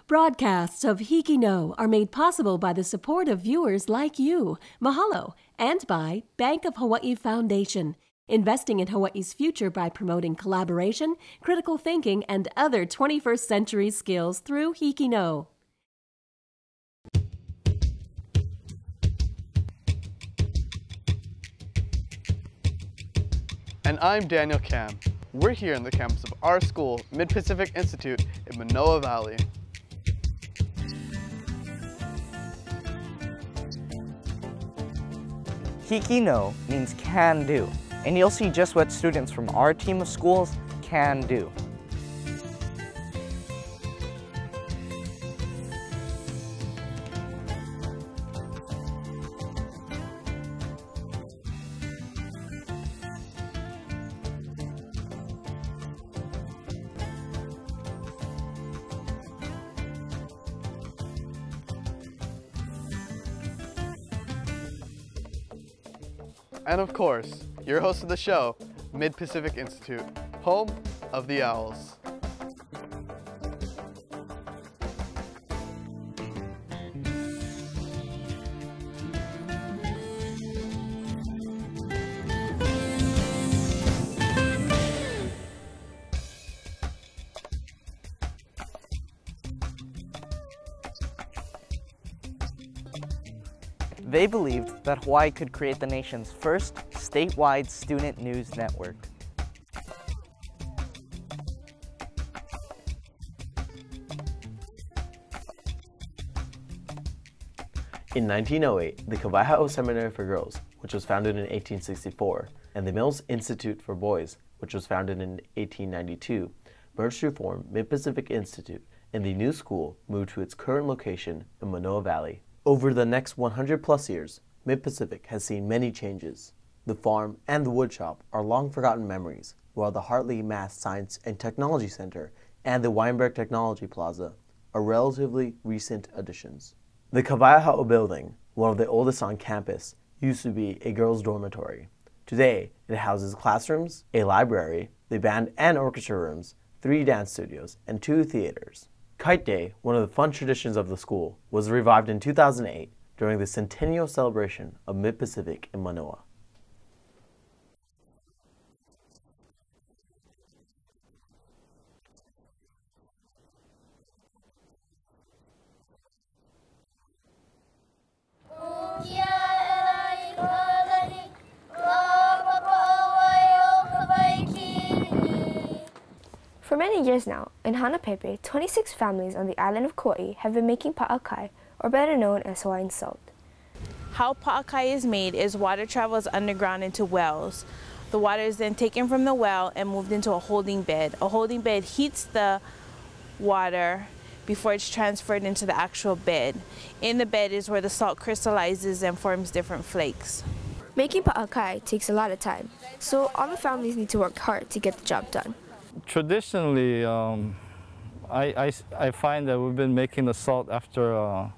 Broadcasts of HIKI NŌ are made possible by the support of viewers like you. Mahalo. And by Bank of Hawaii Foundation, investing in Hawaii's future by promoting collaboration, critical thinking, and other 21st century skills through HIKI NŌ. And I'm Daniel Cam. We're here on the campus of our school, Mid-Pacific Institute in Manoa Valley. HIKI NŌ means can do, and you'll see just what students from our team of schools can do. And of course, your host of the show, Mid-Pacific Institute, home of the Owls. They believed that Hawaii could create the nation's first statewide student news network. In 1908, the Waihona O Seminary for Girls, which was founded in 1864, and the Mills Institute for Boys, which was founded in 1892, merged to form Mid-Pacific Institute, and the new school moved to its current location in Manoa Valley. Over the next 100-plus years, Mid-Pacific has seen many changes. The farm and the woodshop are long-forgotten memories, while the Hartley Math Science and Technology Center and the Weinberg Technology Plaza are relatively recent additions. The Kamehameha building, one of the oldest on campus, used to be a girls' dormitory. Today, it houses classrooms, a library, the band and orchestra rooms, 3 dance studios, and 2 theaters. Kite Day, one of the fun traditions of the school, was revived in 2008 during the centennial celebration of Mid-Pacific in Manoa. For many years now, in Hanapepe, 26 families on the island of Kauai have been making pa'akai, or better known as Hawaiian salt. How pa'akai is made is water travels underground into wells. The water is then taken from the well and moved into a holding bed. A holding bed heats the water before it's transferred into the actual bed. In the bed is where the salt crystallizes and forms different flakes. Making pa'akai takes a lot of time, so all the families need to work hard to get the job done. Traditionally, I find that we've been making the salt after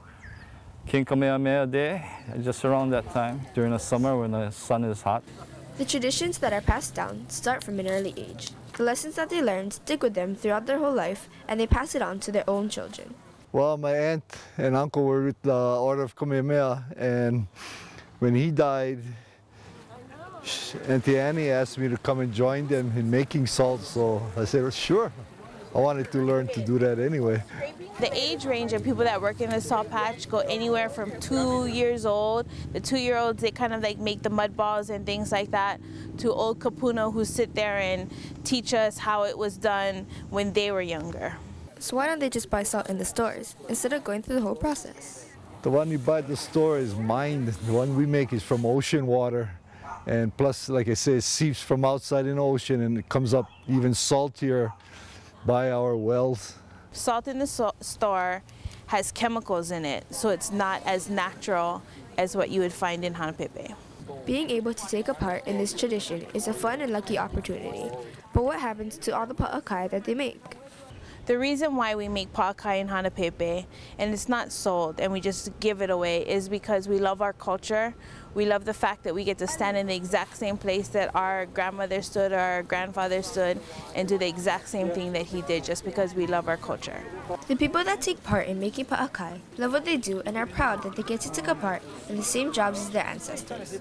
King Kamehameha Day, just around that time, during the summer when the sun is hot. The traditions that are passed down start from an early age. The lessons that they learn stick with them throughout their whole life, and they pass it on to their own children. Well, my aunt and uncle were with the Order of Kamehameha, and when he died, Auntie Annie asked me to come and join them in making salt, so I said, well, sure. I wanted to learn to do that anyway. The age range of people that work in the salt patch go anywhere from 2 years old. The 2-year-olds, they kind of like make the mud balls and things like that, to old kapuna who sit there and teach us how it was done when they were younger. So why don't they just buy salt in the stores instead of going through the whole process? The one you buy at the store is mined. The one we make is from ocean water. And plus, like I say, it seeps from outside in the ocean and it comes up even saltier by our wells. Salt in the store has chemicals in it, so it's not as natural as what you would find in Hanapepe. Being able to take a part in this tradition is a fun and lucky opportunity. But what happens to all the pa'akai that they make? The reason why we make pa'akai and hanapepe and it's not sold and we just give it away is because we love our culture. We love the fact that we get to stand in the exact same place that our grandmother stood or our grandfather stood and do the exact same thing that he did just because we love our culture. The people that take part in making pa'akai love what they do and are proud that they get to take a part in the same jobs as their ancestors.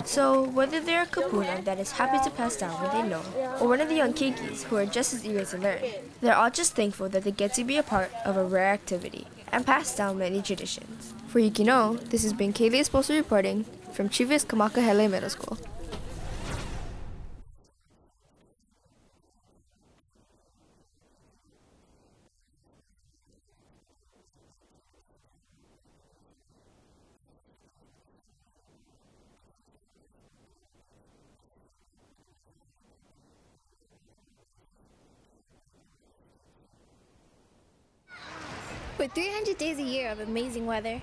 So, whether they're a kapuna that is happy to pass down what they know, or one of the young keikis who are just as eager to learn, they're all just thankful that they get to be a part of a rare activity and pass down many traditions. For HIKI NŌ, this has been Kaylee Esposo reporting from Chiefess Kamakahelei Middle School. With 300 days a year of amazing weather,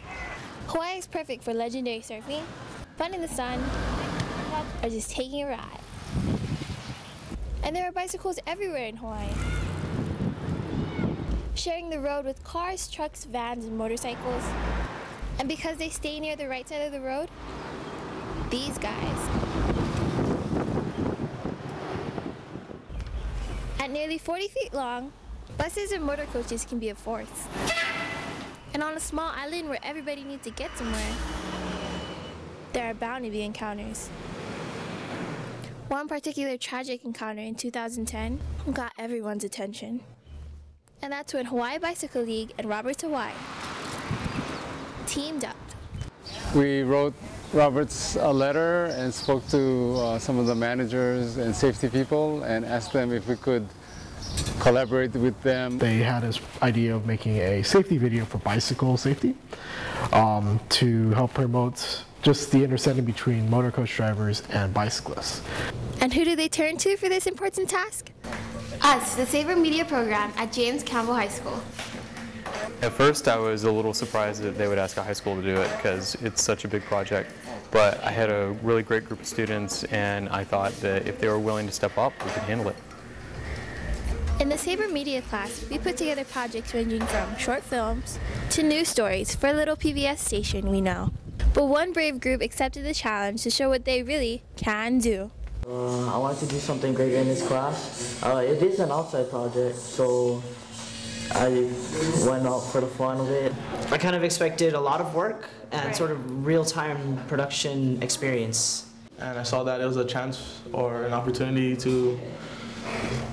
Hawaii is perfect for legendary surfing, fun in the sun, or just taking a ride. And there are bicycles everywhere in Hawaii, sharing the road with cars, trucks, vans, and motorcycles. And because they stay near the right side of the road, these guys. At nearly 40 feet long, buses and motor coaches can be a force. And on a small island where everybody needs to get somewhere, there are bound to be encounters. One particular tragic encounter in 2010 got everyone's attention. And that's when Hawaii Bicycle League and Roberts Hawaii teamed up. We wrote Roberts a letter and spoke to some of the managers and safety people and asked them if we could collaborate with them. They had this idea of making a safety video for bicycle safety to help promote just the understanding between motor coach drivers and bicyclists. And who do they turn to for this important task? Us, the Saver Media Program at Campbell High School. At first I was a little surprised that they would ask a high school to do it because it's such a big project. But I had a really great group of students and I thought that if they were willing to step up, we could handle it. In the Saber Media class, we put together projects ranging from short films to news stories for a little PBS station we know. But one brave group accepted the challenge to show what they really can do. I wanted to do something great in this class. It is an outside project, so I went out for the fun of it. I kind of expected a lot of work and sort of real-time production experience. And I saw that it was a chance or an opportunity to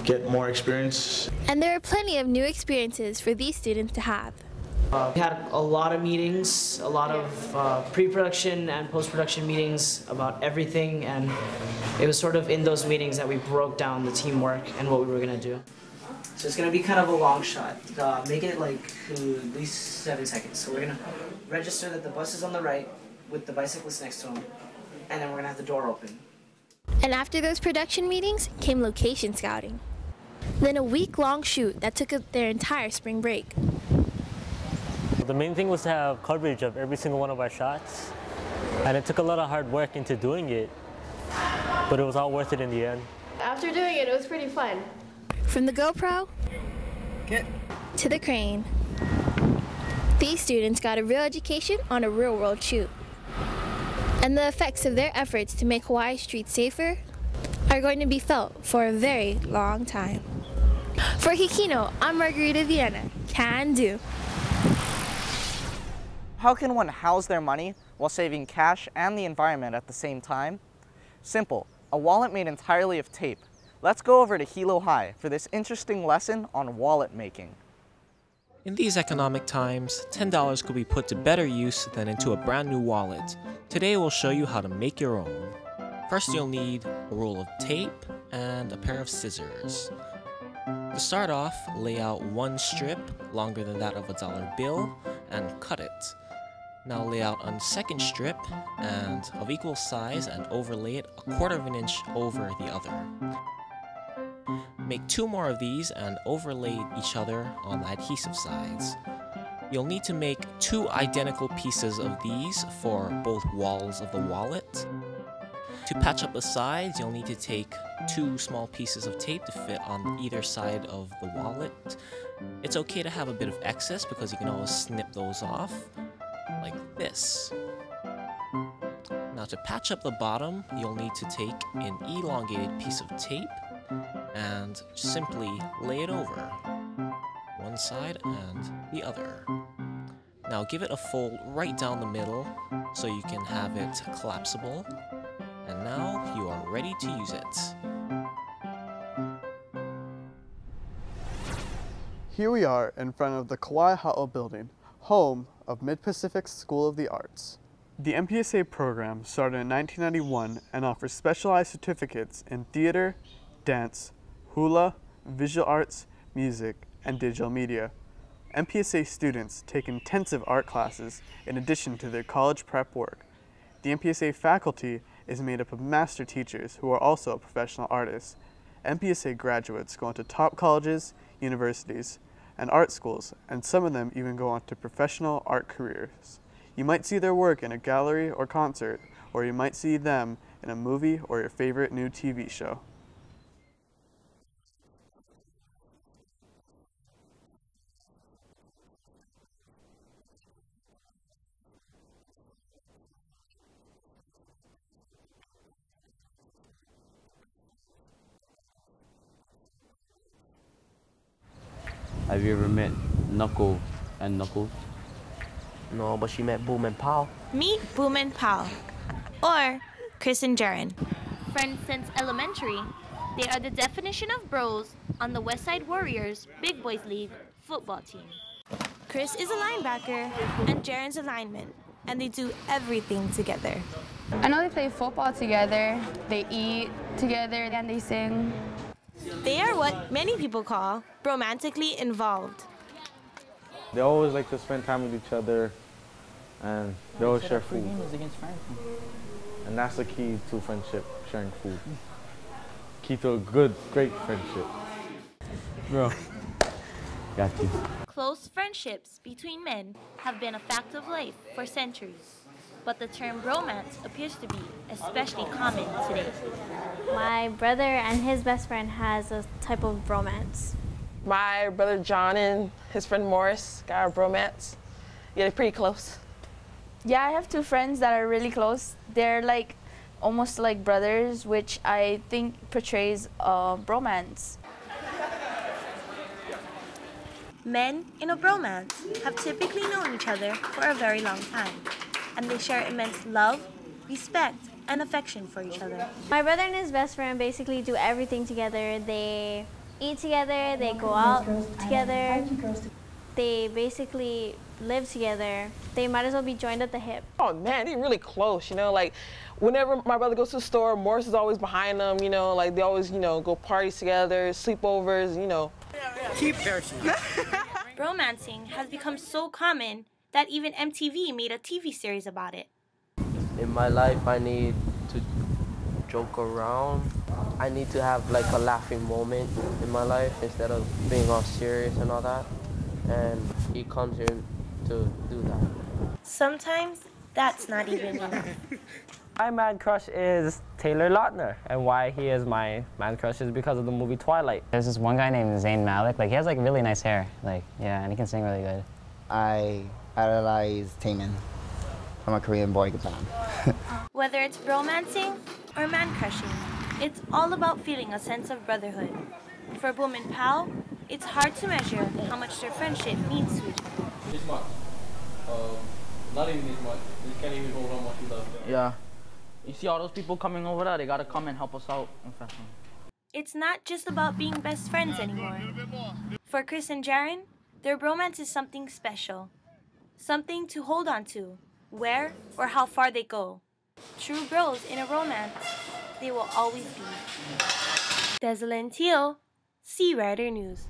get more experience. And there are plenty of new experiences for these students to have. We had a lot of meetings, a lot of pre-production and post-production meetings about everything, and it was sort of in those meetings that we broke down the teamwork and what we were going to do. So it's going to be kind of a long shot. Make it like at least 7 seconds. So we're going to register that the bus is on the right with the bicyclist next to him, and then we're going to have the door open. And after those production meetings came location scouting. Then a week-long shoot that took up their entire spring break. The main thing was to have coverage of every single one of our shots. And it took a lot of hard work into doing it, but it was all worth it in the end. After doing it, it was pretty fun. From the GoPro to the crane, these students got a real education on a real-world shoot. And the effects of their efforts to make Hawaii streets safer are going to be felt for a very long time. For HIKI NŌ, I'm Margarita Viena. Can do. How can one house their money while saving cash and the environment at the same time? Simple, a wallet made entirely of tape. Let's go over to Hilo High for this interesting lesson on wallet making. In these economic times, $10 could be put to better use than into a brand new wallet. Today we'll show you how to make your own. First you'll need a roll of tape and a pair of scissors. To start off, lay out one strip longer than that of a dollar bill and cut it. Now lay out a second strip and of equal size and overlay it 1/4 of an inch over the other. Make 2 more of these and overlay each other on the adhesive sides. You'll need to make 2 identical pieces of these for both walls of the wallet. To patch up the sides, you'll need to take 2 small pieces of tape to fit on either side of the wallet. It's okay to have a bit of excess because you can always snip those off, like this. Now to patch up the bottom, you'll need to take an elongated piece of tape and simply lay it over one side and the other. Now give it a fold right down the middle so you can have it collapsible. And now you are ready to use it. Here we are in front of the Kauai building, home of Mid-Pacific's School of the Arts. The MPSA program started in 1991 and offers specialized certificates in theater, dance, hula, visual arts, music, and digital media. MPSA students take intensive art classes in addition to their college prep work. The MPSA faculty is made up of master teachers who are also professional artists. MPSA graduates go on to top colleges, universities, and art schools, and some of them even go on to professional art careers. You might see their work in a gallery or concert, or you might see them in a movie or your favorite new TV show. Have you ever met Knuckle and Knuckles? No, but she met Boom and Pow. Meet Boom and Pow, or Chris and Jaren. Friends since elementary, they are the definition of bros on the Westside Warriors Big Boys League football team. Chris is a linebacker and Jaren's a lineman, and they do everything together. I know they play football together, they eat together, and they sing. They are what many people call romantically involved. They always like to spend time with each other, and they always share food. And that's the key to friendship, sharing food. Key to a good, great friendship. Bro, got you. Close friendships between men have been a fact of life for centuries. But the term bromance appears to be especially common today. My brother and his best friend has a type of bromance. My brother John and his friend Morris got a bromance. Yeah, they're pretty close. Yeah, I have 2 friends that are really close. They're like almost like brothers, which I think portrays bromance. Men in a bromance have typically known each other for a very long time, and they share immense love, respect, and affection for each other. My brother and his best friend basically do everything together. They eat together, they go out together, they basically live together. They might as well be joined at the hip. Oh man, they're really close, you know, like whenever my brother goes to the store, Morris is always behind them, you know, like they always, you know, go parties together, sleepovers, you know. Keep Romancing has become so common that even MTV made a TV series about it. In my life, I need to joke around. I need to have like a laughing moment in my life instead of being all serious and all that. And he comes here to do that. Sometimes that's not even enough. My man crush is Taylor Lautner, and why he is my man crush is because of the movie Twilight. There's this one guy named Zayn Malik. Like, he has like really nice hair. Like, yeah, and he can sing really good. I idolize Taemin from a Korean boy group band. Whether it's romancing or man crushing, it's all about feeling a sense of brotherhood. For Boom and Pow, it's hard to measure how much their friendship means to each other. This much. Not even this much. You can't even hold on what you love. Yeah. You see all those people coming over there, they gotta come and help us out. It's not just about being best friends anymore. For Chris and Jaren, their bromance is something special. Something to hold on to, where or how far they go. True bros in a romance, they will always be. Desalyn Teal, Sea Rider News.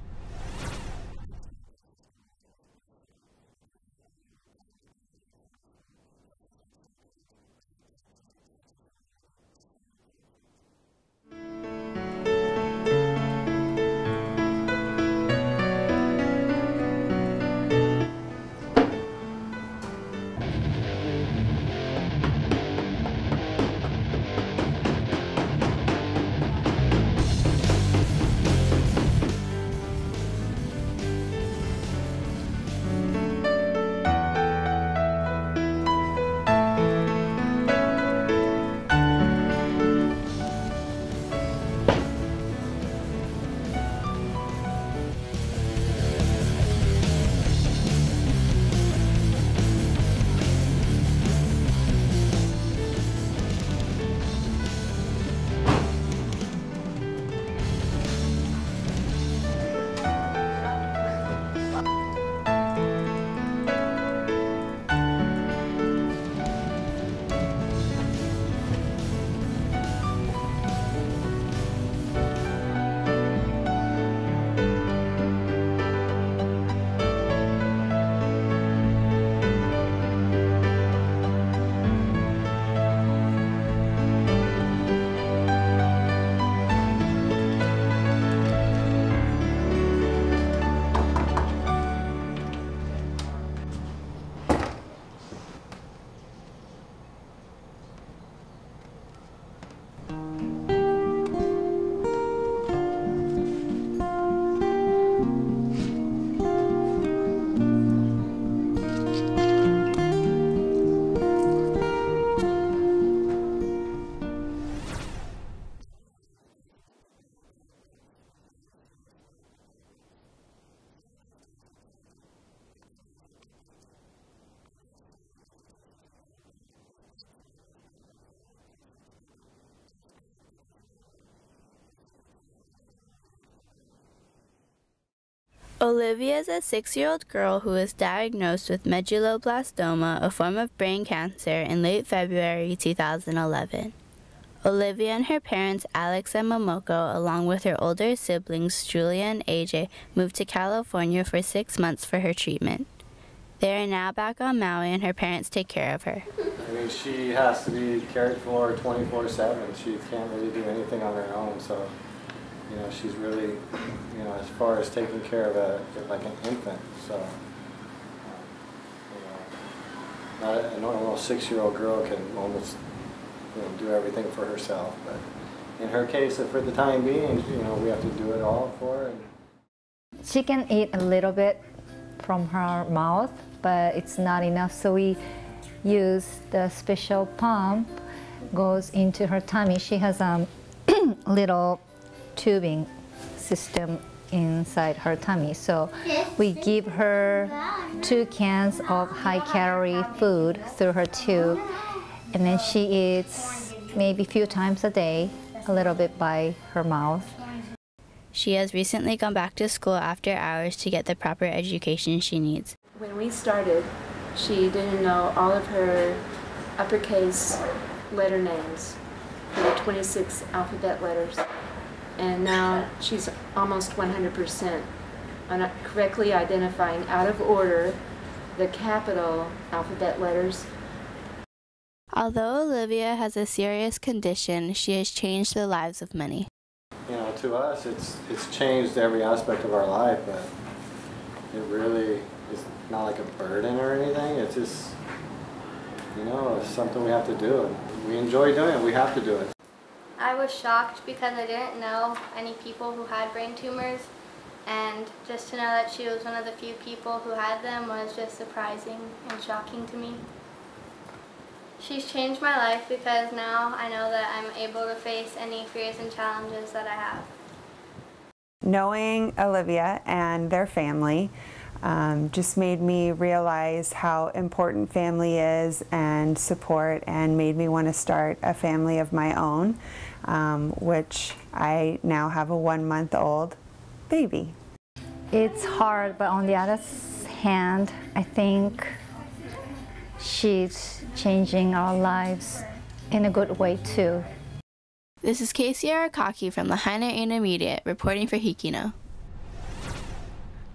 Olivia is a 6-year-old girl who was diagnosed with medulloblastoma, a form of brain cancer, in late February 2011. Olivia and her parents, Alex and Momoko, along with her older siblings, Julia and AJ, moved to California for 6 months for her treatment. They are now back on Maui and her parents take care of her. I mean, she has to be cared for 24/7. She can't really do anything on her own, so, you know, she's really, you know, as far as taking care of like an infant, so, you know, not a normal 6-year-old girl can almost, you know, do everything for herself, but in her case, for the time being, you know, we have to do it all for her. She can eat a little bit from her mouth, but it's not enough, so we use the special pump goes into her tummy. She has a little tubing system inside her tummy, so we give her 2 cans of high-calorie food through her tube, and then she eats maybe a few times a day, a little bit by her mouth. She has recently gone back to school after hours to get the proper education she needs. When we started, she didn't know all of her uppercase letter names for the 26 alphabet letters. And now she's almost 100% on correctly identifying out of order the capital alphabet letters. Although Olivia has a serious condition, she has changed the lives of many. You know, to us, it's changed every aspect of our life, but it really is not like a burden or anything. It's just, you know, it's something we have to do. And we enjoy doing it. We have to do it. I was shocked because I didn't know any people who had brain tumors, and just to know that she was one of the few people who had them was just surprising and shocking to me. She's changed my life because now I know that I'm able to face any fears and challenges that I have. Knowing Olivia and their family just made me realize how important family is and support, and made me want to start a family of my own, which I now have a 1-month-old baby. It's hard, but on the other hand, I think she's changing our lives in a good way too. This is Casey Arakaki from Lahaina Intermediate reporting for HIKI NŌ.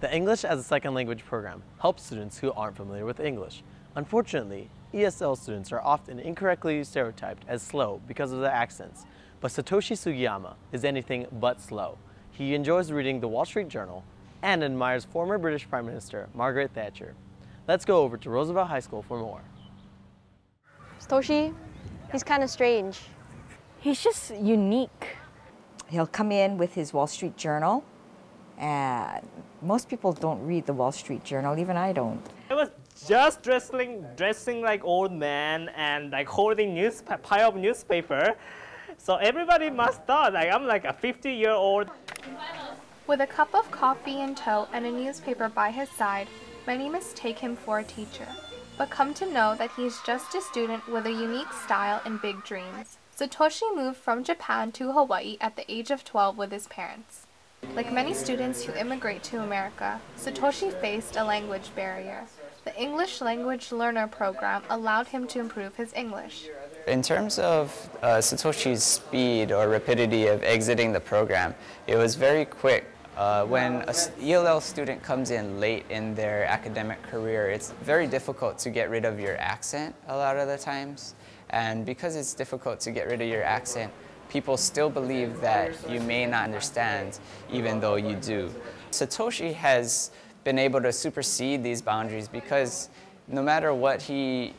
The English as a Second Language program helps students who aren't familiar with English. Unfortunately, ESL students are often incorrectly stereotyped as slow because of their accents, but Satoshi Sugiyama is anything but slow. He enjoys reading the Wall Street Journal and admires former British Prime Minister Margaret Thatcher. Let's go over to Roosevelt High School for more. Satoshi, he's kind of strange. He's just unique. He'll come in with his Wall Street Journal, and most people don't read the Wall Street Journal, even I don't. I was just dressing like old man and like holding pile of newspaper, so everybody must thought like I'm like a 50-year-old. With a cup of coffee in tow and a newspaper by his side, many mistake him for a teacher, but come to know that he's just a student with a unique style and big dreams. Satoshi moved from Japan to Hawaii at the age of 12 with his parents. Like many students who immigrate to America, Satoshi faced a language barrier. The English Language Learner Program allowed him to improve his English. In terms of Satoshi's speed or rapidity of exiting the program, it was very quick. When an ELL student comes in late in their academic career, it's very difficult to get rid of your accent a lot of the times. And because it's difficult to get rid of your accent, people still believe that you may not understand, even though you do. Satoshi has been able to supersede these boundaries because no matter what, he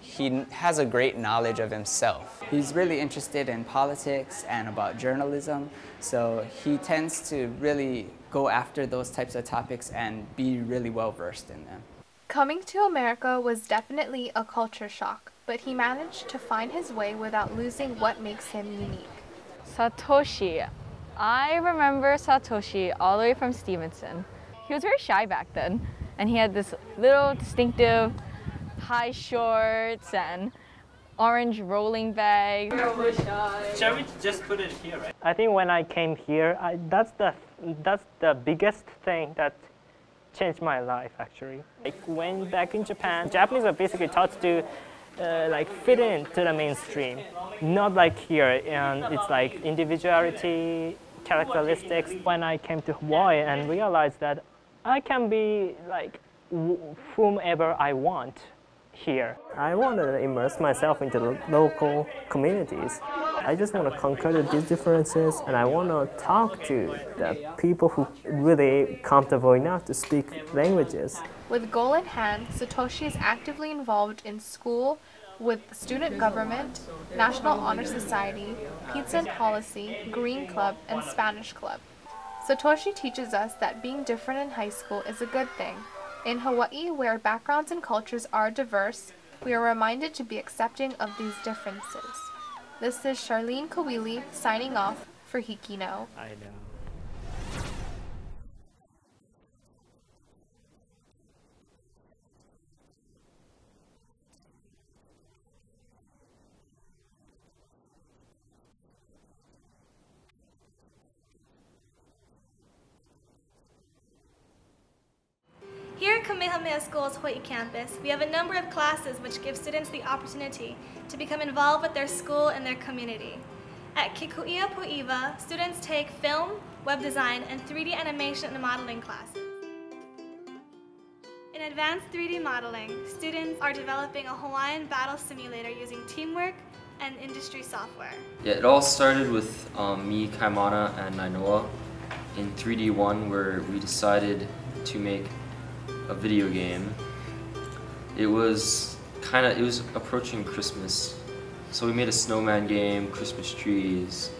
has a great knowledge of himself. He's really interested in politics and about journalism, so he tends to really go after those types of topics and be really well versed in them. Coming to America was definitely a culture shock, but he managed to find his way without losing what makes him unique. Satoshi. I remember Satoshi all the way from Stevenson. He was very shy back then, and he had this little distinctive high shorts and orange rolling bag. Shall we just put it here, right? I think when I came here, that's the biggest thing that changed my life actually. Like when back in Japan, Japanese are basically taught to like fit into the mainstream, not like here, and it's like individuality, characteristics. When I came to Hawaii and realized that I can be like whomever I want here. I want to immerse myself into the local communities. I just want to conquer these differences, and I want to talk to the people who really comfortable enough to speak languages. With goal in hand, Satoshi is actively involved in school with the student government, National Honor Society, Pizza and Policy, Green Club, and Spanish Club. Satoshi teaches us that being different in high school is a good thing. In Hawaii, where backgrounds and cultures are diverse, we are reminded to be accepting of these differences. This is Charlene Kawili signing off for HIKI NŌ. I know. Here at Kamehameha School's Hawaii campus, we have a number of classes which give students the opportunity to become involved with their school and their community. At Kikuia Pu'iwa, students take film, web design, and 3D animation and modeling classes. In advanced 3D modeling, students are developing a Hawaiian battle simulator using teamwork and industry software. Yeah, it all started with me, Kaimana, and Nainoa in 3D1, where we decided to make a video game. It was approaching Christmas, so we made a snowman game, Christmas trees,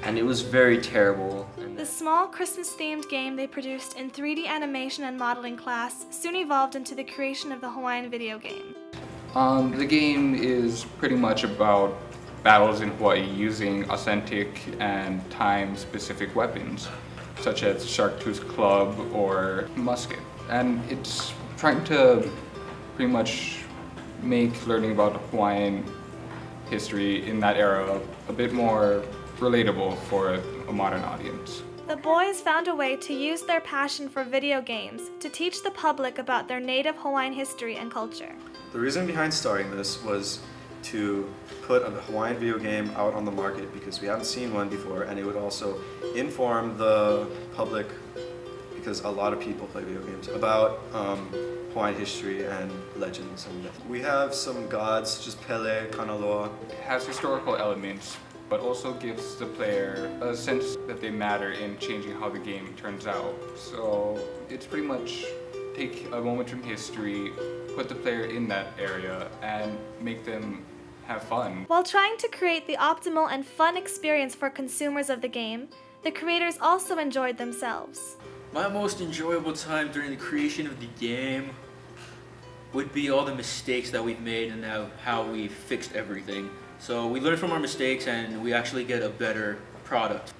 and it was very terrible. The small Christmas-themed game they produced in 3D animation and modeling class soon evolved into the creation of the Hawaiian video game. The game is pretty much about battles in Hawaii using authentic and time-specific weapons, such as shark tooth club or musket. And it's trying to pretty much make learning about Hawaiian history in that era a bit more relatable for a modern audience. The boys found a way to use their passion for video games to teach the public about their native Hawaiian history and culture. The reason behind starting this was to put a Hawaiian video game out on the market because we haven't seen one before, and it would also inform the public, because a lot of people play video games, about Hawaiian history and legends and myths. We have some gods such as Pele, Kanaloa. It has historical elements, but also gives the player a sense that they matter in changing how the game turns out. So it's pretty much take a moment from history, put the player in that area, and make them have fun. While trying to create the optimal and fun experience for consumers of the game, the creators also enjoyed themselves. My most enjoyable time during the creation of the game would be all the mistakes that we've made and how we fixed everything. So we learn from our mistakes and we actually get a better product.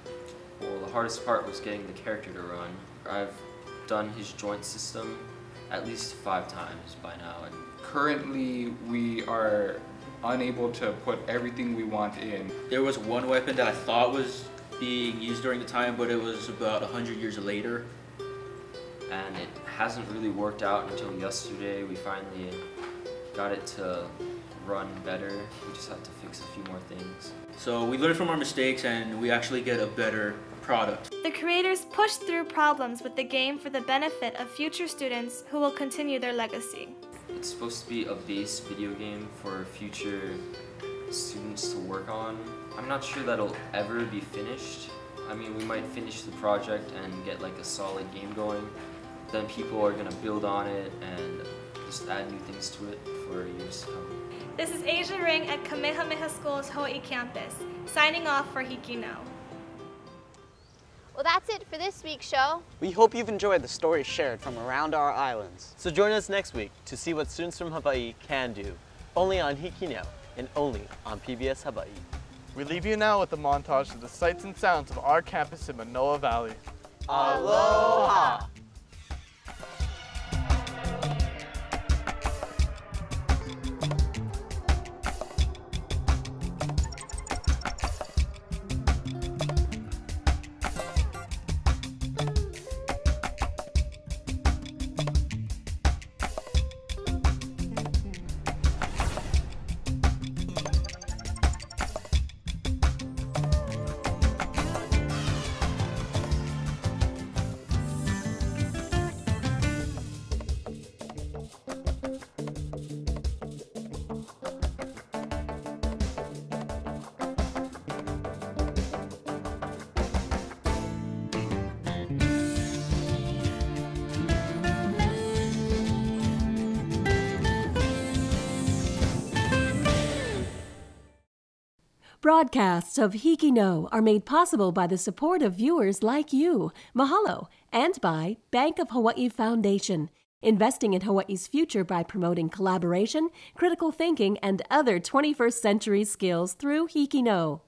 Well, the hardest part was getting the character to run. I've done his joint system at least 5 times by now. And currently, we are unable to put everything we want in. There was one weapon that I thought was being used during the time, but it was about 100 years later. And it hasn't really worked out until yesterday. We finally got it to run better. We just had to fix a few more things. So we learn from our mistakes and we actually get a better product. The creators pushed through problems with the game for the benefit of future students who will continue their legacy. It's supposed to be a base video game for future students to work on. I'm not sure that'll ever be finished. I mean, we might finish the project and get like a solid game going. Then people are gonna build on it and just add new things to it for years to come. This is Asia Ring at Kamehameha School's Hawaii campus, signing off for HIKI NŌ. Well, that's it for this week's show. We hope you've enjoyed the stories shared from around our islands. So join us next week to see what students from Hawaii can do, only on HIKI NŌ and only on PBS Hawaii. We leave you now with a montage of the sights and sounds of our campus in Manoa Valley. Aloha! Broadcasts of HIKI NŌ are made possible by the support of viewers like you. Mahalo. And by Bank of Hawaii Foundation, investing in Hawaii's future by promoting collaboration, critical thinking, and other 21st century skills through HIKI NŌ.